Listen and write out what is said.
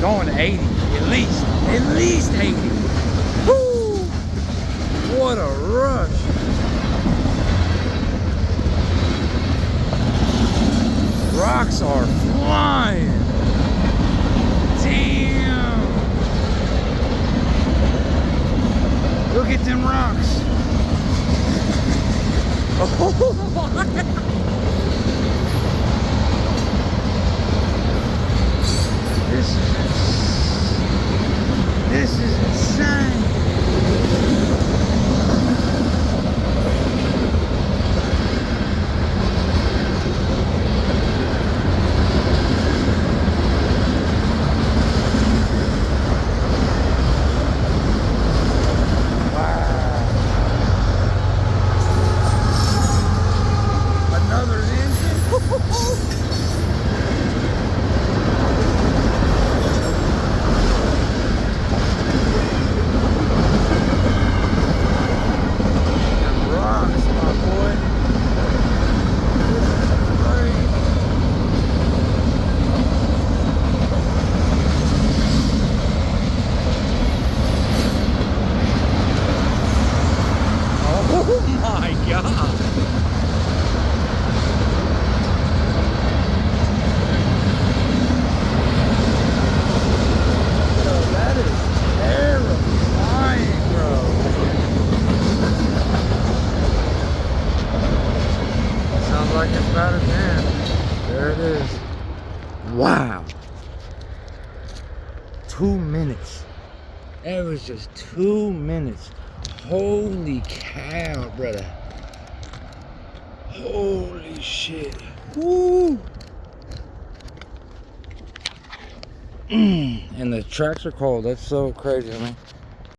going to 80 at least 80. Woo! What a rush. Rocks are flying. Damn. Look at them rocks. Oh my. This is insane. Another engine. Oh my God. Yo, that is terrifying, bro. Sounds like it's about to jam. There it is. Wow. 2 minutes. It was just 2 minutes. Holy cow, brother. Holy shit. Woo. And the tracks are cold. That's so crazy to me.